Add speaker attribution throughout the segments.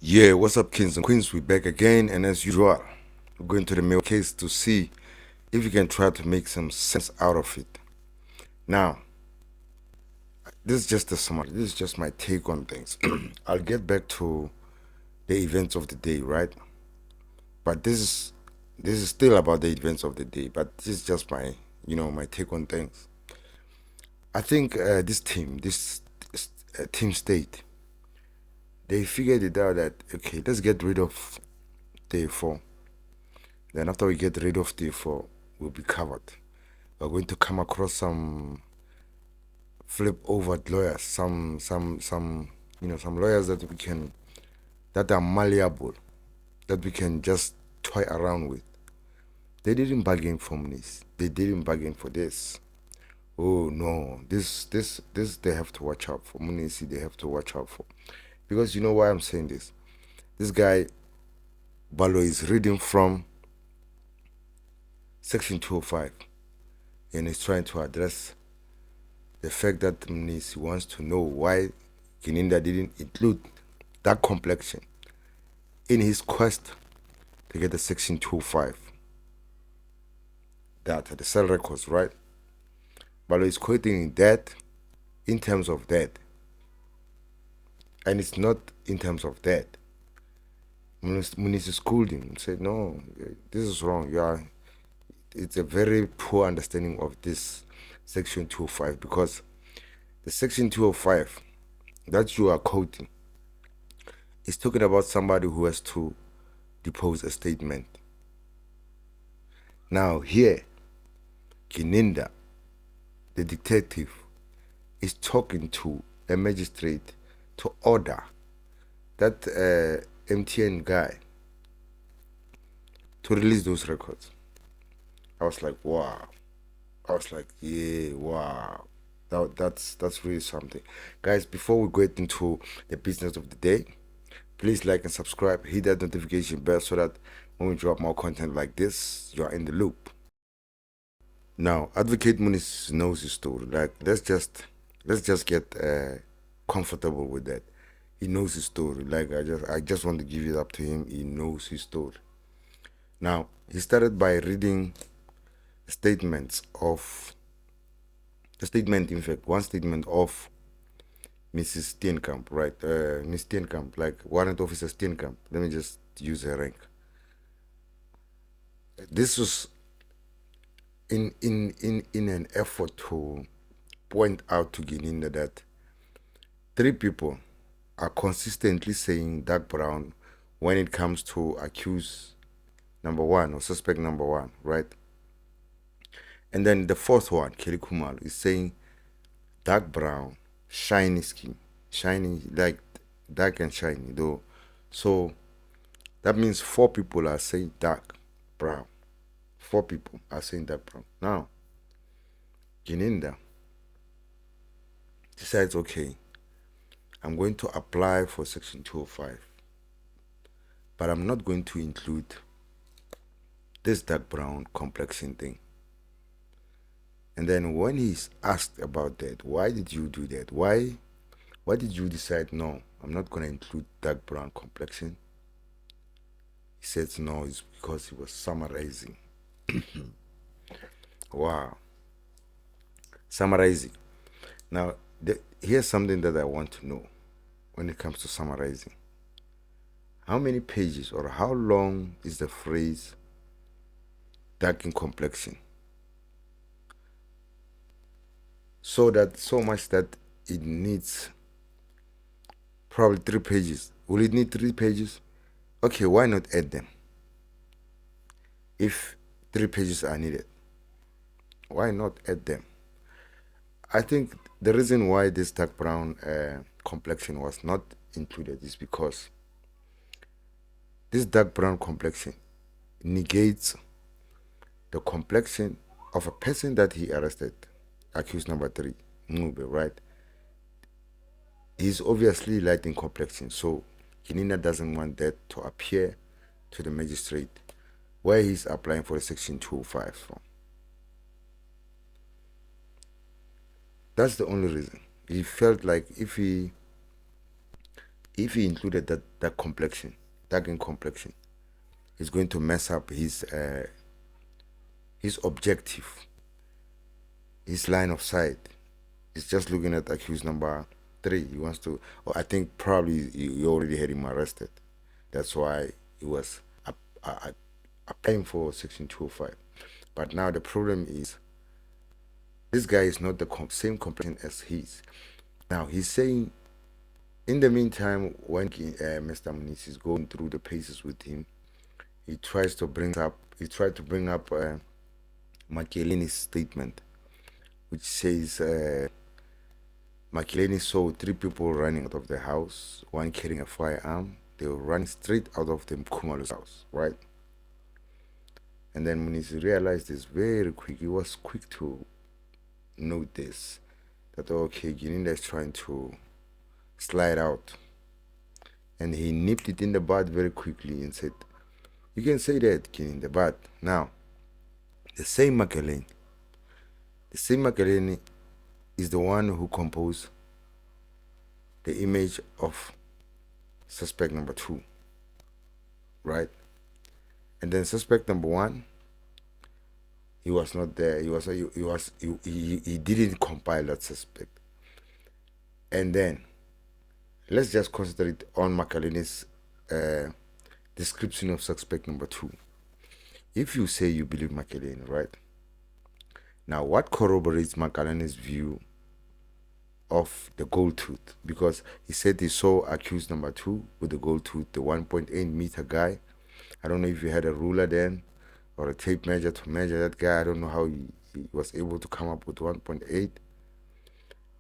Speaker 1: Yeah, what's up, kings and queens? We're back again, and as usual, we're going to the mail case to see if you can try to make some sense out of it. Now, this is just a summary. This is just my take on things. I'll get back to the events of the day, right? But this is still about the events of the day. But this is just my take on things. I think this team state, they figured it out that okay, let's get rid of day four. Then after we get rid of day four, we'll be covered. We're going to come across some flip over lawyers, some lawyers that are malleable, that we can just toy around with. They didn't bargain for this. They didn't bargain for this. Oh no, this they have to watch out for. Munisi, they have to watch out for. Because you know why I'm saying this? This guy Balo is reading from section 205 and he's trying to address the fact that Munisi wants to know why Kininda didn't include that complexion in his quest to get the section 205. That the cell records, right? Balo is quoting that in terms of that. And it's not in terms of that. Munisi schooled him and said, no, this is wrong. It's a very poor understanding of this section 205 because the section 205 that you are quoting is talking about somebody who has to depose a statement. Now here, Kininda, the detective, is talking to a magistrate to order that MTN guy to release those records. I was like, wow. I was like, yeah, wow. That's really something. Guys, before we get into the business of the day, please like and subscribe, hit that notification bell so that when we drop more content like this, you are in the loop. Now, Advocate Muniz knows his story. Like, let's just get comfortable with that. He knows his story. Like, I just want to give it up to him. He knows his story. Now, he started by reading statements of the statement, in fact, one statement of Mrs. Steenkamp, right? Miss Steenkamp, like Warrant Officer Steenkamp. Let me just use her rank. This was in an effort to point out to Gininda that three people are consistently saying dark brown when it comes to accuse number one or suspect number one, right? And then the fourth one, Kelly Kumal, is saying dark brown, shiny skin, shiny like dark and shiny though. So that means four people are saying dark brown. Four people are saying dark brown. Now, Gininda decides, okay, I'm going to apply for section 205, but I'm not going to include this dark brown complexion thing. And then when he's asked about that, why did you do that? Why did you decide, no, I'm not going to include dark brown complexion? He says no, it's because he was summarizing. Wow. Summarizing. Now, here's something that I want to know when it comes to summarizing. How many pages or how long is the phrase dark in complexion? So much that it needs probably 3 pages. Will it need 3 pages? Okay, why not add them? If 3 pages are needed, why not add them? I think the reason why this dark brown complexion was not included is because this dark brown complexion negates the complexion of a person that he arrested, accused number 3, Ngube, right? He's obviously light in complexion, so Kinina doesn't want that to appear to the magistrate where he's applying for a section 205 from. That's the only reason. He felt like if he if he included that complexion, dark in complexion, it's going to mess up his objective, his line of sight. He's just looking at accused number 3. He wants to, or I think probably you already had him arrested. That's why he was applying for Section 205. But now the problem is, this guy is not the same complexion as his. Now he's saying, in the meantime, when Mr. Muniz is going through the paces with him, he tried to bring up Makeleni's statement, which says Makeleni saw 3 people running out of the house, one carrying a firearm. They were running straight out of the Mkhumalo's house, right? And then Muniz realized this very quick. He was quick to note this, that okay, Gininda is trying to slide out. And he nipped it in the bud very quickly and said, you can say that, Gininda, but now, the same Makeleni is the one who composed the image of suspect number 2, right? And then suspect number 1, he was not there. He didn't compile that suspect. And then let's just concentrate on Makeleni's description of suspect number 2. If you say you believe Makeleni, right? Now, what corroborates Makeleni's view of the gold tooth? Because he said he saw accused number 2 with the gold tooth, the 1.8 meter guy. I don't know if you had a ruler then or a tape measure to measure that guy. I don't know how he was able to come up with 1.8.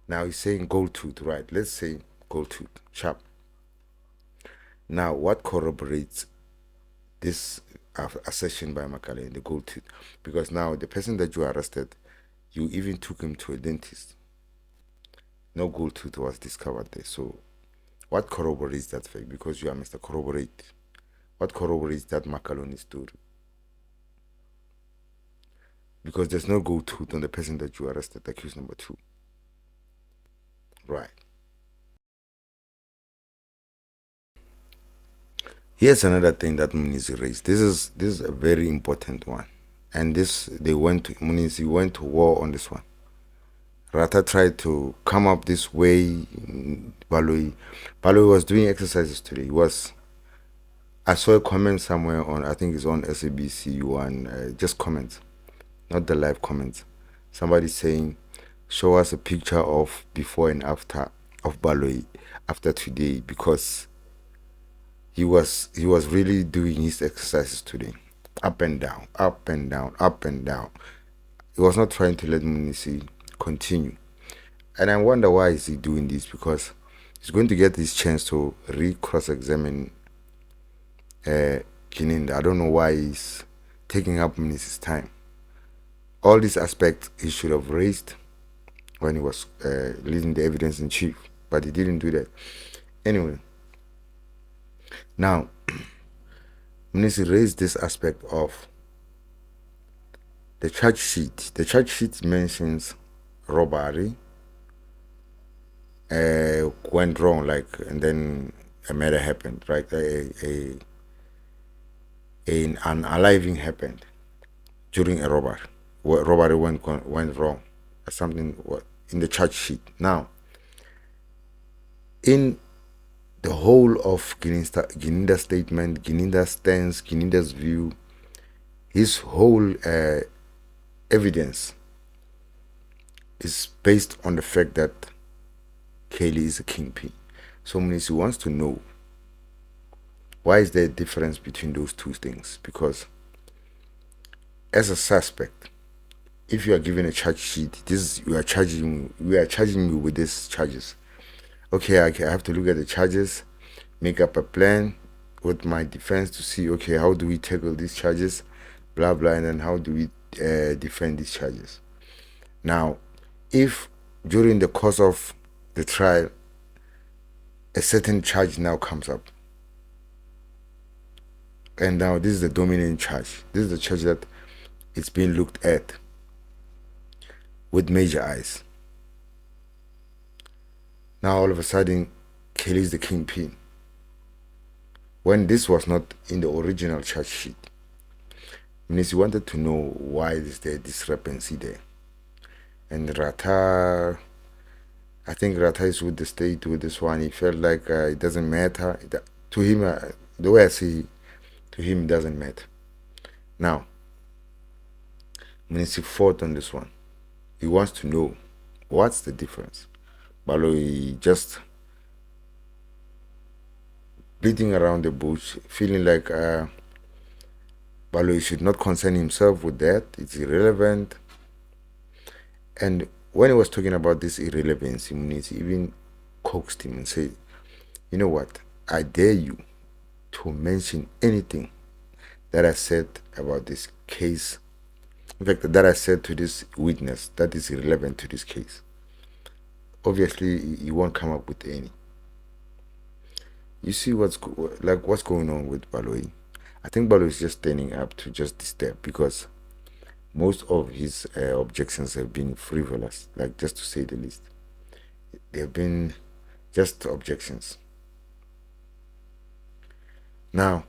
Speaker 1: Now he's saying gold tooth, right? Let's say gold tooth, sharp. Now, what corroborates this assertion by Makeleni, the gold tooth? Because now the person that you arrested, you even took him to a dentist. No gold tooth was discovered there. So what corroborates that fact? Because you are Mr. Corroborate. What corroborates that Makeleni story? Because there's no gold tooth on the person that you arrested, accused number 2. Right. Here's another thing that Muniz raised. This is a very important one. And Muniz went to war on this one. Rata tried to come up this way. Baloyi was doing exercises today. I saw a comment somewhere on, I think it's on SABC one, just comments, not the live comments. Somebody saying, show us a picture of before and after of Baloyi after today, because he was really doing his exercises today, up and down, up and down, up and down. He was not trying to let Muniz continue. And I wonder why is he doing this, because he's going to get this chance to cross-examine Gininda. I don't know why he's taking up Muniz's time. All these aspects he should have raised when he was leading the evidence in chief, but he didn't do that. Anyway, now Muniz raised this aspect of the charge sheet. The charge sheet mentions robbery went wrong, and then a murder happened, right? An unaliving happened during a robbery. Robbery went wrong, something in the charge sheet. Now, in the whole of Gininda's statement, Gininda's stance, Gininda's view, his whole evidence is based on the fact that Kaylee is a kingpin. So Muniz wants to know, why is there a difference between those two things? Because as a suspect, if you are given a charge sheet, we are charging you with these charges. Okay, I have to look at the charges, make up a plan with my defense to see, okay, how do we tackle these charges, blah blah, and then how do we defend these charges. Now, if during the course of the trial a certain charge now comes up, and now this is the dominant charge, this is the charge that it's being looked at with major eyes. Now all of a sudden, Kelly is the kingpin. when this was not in the original charge sheet. Means he wanted to know why is there discrepancy there. And Rata, I think Rata is with the state with this one. He felt like it doesn't matter. To him, the way I see, to him, it doesn't matter. Now, means he fought on this one. He wants to know what's the difference. Baloy just beating around the bush, feeling like Baloy should not concern himself with that. It's irrelevant. And when he was talking about this irrelevancy, he even coaxed him and said, you know what? I dare you to mention anything that I said about this case. In fact, that I said to this witness that is irrelevant to this case. Obviously, he won't come up with any. You see what's going on with Baloy? I think Baloy is just standing up to just disturb because most of his objections have been frivolous, like just to say the least. They have been just objections. Now,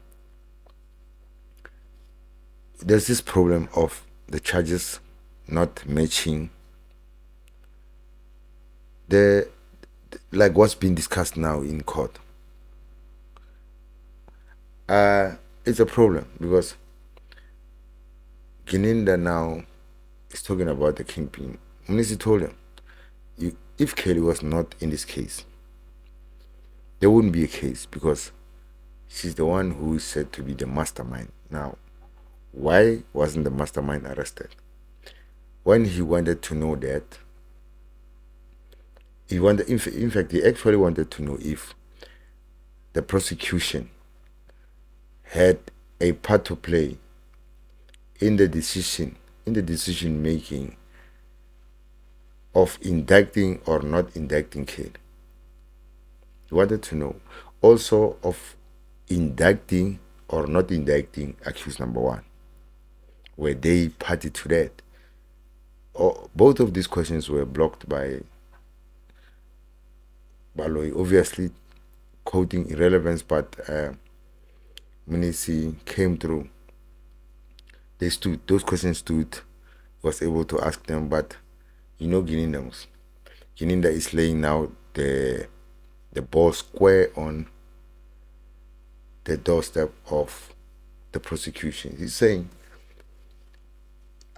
Speaker 1: there's this problem of the charges not matching like what's being discussed now in court. It's a problem because Gininda now is talking about the kingpin. Munisi told him, if Kelly was not in this case, there wouldn't be a case because she's the one who is said to be the mastermind. Now, why wasn't the mastermind arrested? When he wanted to know that, in fact, he actually wanted to know if the prosecution had a part to play in the decision making of indicting or not indicting Kelly. He wanted to know also of indicting or not indicting accused number one. Were they party to that? Both of these questions were blocked by Baloy, obviously quoting irrelevance, but Munisi came through. Those questions stood, was able to ask them, but Gininda is laying now the ball square on the doorstep of the prosecution. He's saying,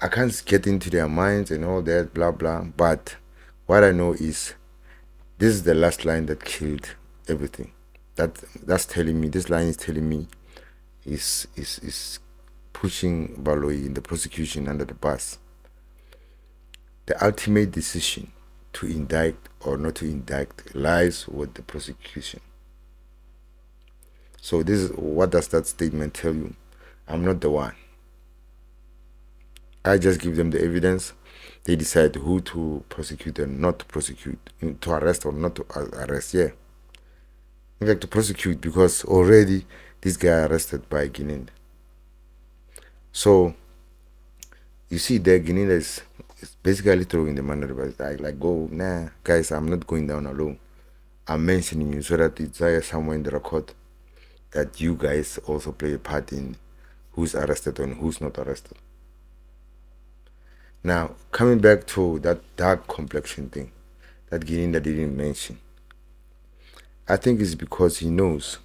Speaker 1: I can't get into their minds and all that, blah, blah, but what I know is this is the last line that killed everything. That's telling me, this line is telling me is pushing Baloy in the prosecution under the bus. The ultimate decision to indict or not to indict lies with the prosecution. So this is what does that statement tell you? I'm not the one. I just give them the evidence. They decide who to prosecute and not to prosecute, to arrest or not to arrest. Yeah. In fact, to prosecute because already this guy arrested by Gininda. So you see there, Gininda is basically throwing them under the bus. Like, go, nah, guys, I'm not going down alone. I'm mentioning you so that it's there somewhere in the record that you guys also play a part in who's arrested and who's not arrested. Now, coming back to that dark complexion thing that Gininda didn't mention, I think it's because he knows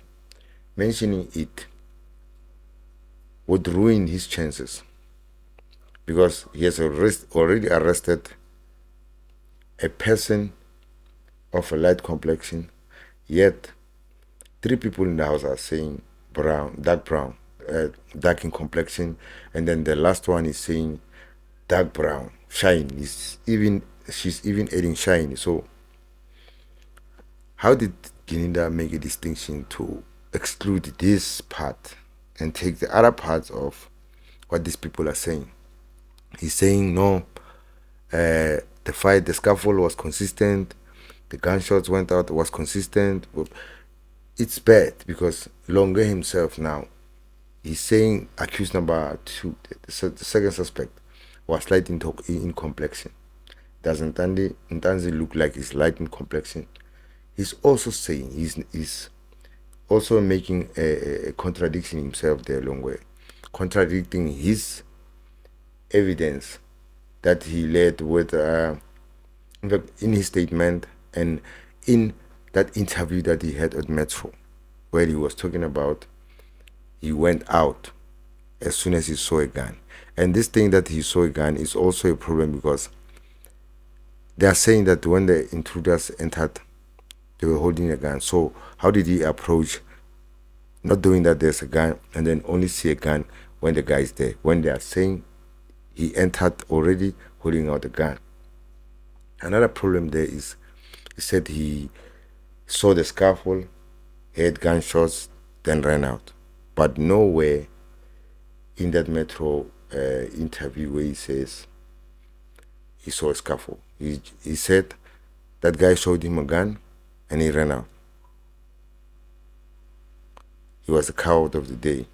Speaker 1: mentioning it would ruin his chances because he has already arrested a person of a light complexion, yet 3 people in the house are saying dark in complexion, and then the last one is saying dark brown, shine. She's even adding shine. So how did Gininda make a distinction to exclude this part and take the other parts of what these people are saying? He's saying no, the scuffle was consistent, the gunshots went out, was consistent. It's bad because Longe himself now, he's saying accused number 2, the second suspect, was light in complexion. Doesn't Ntanzi look like he's light in complexion? He's also saying he's also making a contradiction himself there along way, contradicting his evidence that he led with in his statement and in that interview that he had at Metro, where he was talking about he went out as soon as he saw a gun. And this thing that he saw a gun is also a problem because they are saying that when the intruders entered, they were holding a gun. So how did he approach not doing that there's a gun and then only see a gun when the guy is there, when they are saying he entered already holding out a gun? Another problem there is he said he saw the scaffold, heard gunshots, then ran out. But nowhere in that Metro interview where he says he saw a scaffold. He said that guy showed him a gun and he ran out. He was the coward of the day.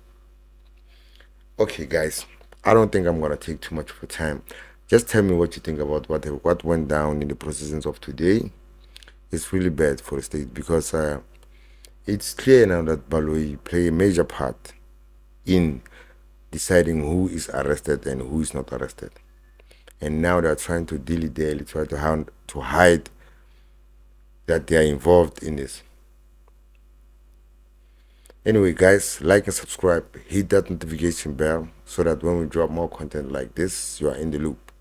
Speaker 1: Okay, guys, I don't think I'm gonna take too much of your time. Just tell me what you think about what went down in the proceedings of today. It's really bad for the state because it's clear now that Baloyi play a major part in deciding who is arrested and who is not arrested. And now they're trying to dilly-dally, try to hide that they are involved in this. Anyway, guys, like and subscribe, hit that notification bell so that when we drop more content like this, you are in the loop.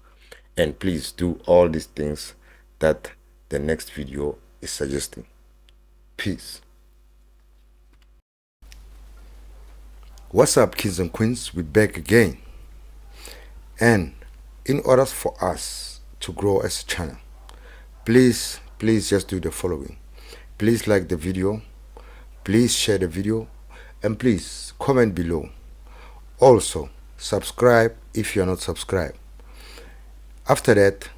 Speaker 1: And please do all these things that the next video is suggesting. Peace. What's up, kids and queens? We're back again. And in order for us to grow as a channel, please just do the following. Please like the video, please share the video, and please comment below. Also subscribe if you're not subscribed. After that,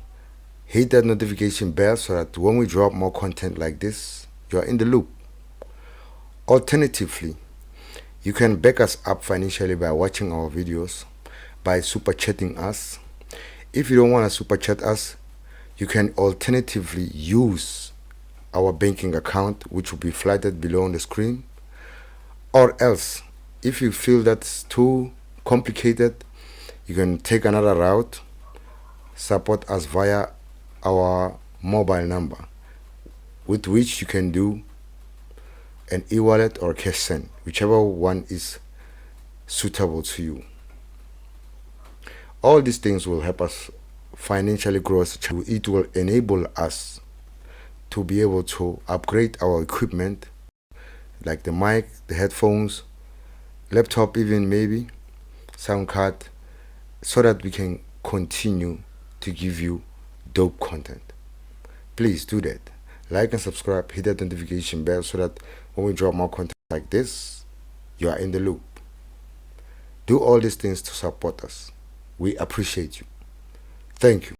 Speaker 1: hit that notification bell so that when we drop more content like this, you're in the loop. Alternatively, you can back us up financially by watching our videos, by super chatting us. If you don't want to super chat us, you can alternatively use our banking account, which will be flattered below on the screen. Or else, if you feel that's too complicated, you can take another route. Support us via our mobile number, with which you can do an e-wallet or cash send, whichever one is suitable to you. All these things will help us financially grow as a channel. It will enable us to be able to upgrade our equipment, like the mic, the headphones, laptop, even maybe sound card, so that we can continue to give you dope content. Please do that. Like and subscribe, hit that notification bell so that when we drop more content like this, you are in the loop. Do all these things to support us. We appreciate you. Thank you.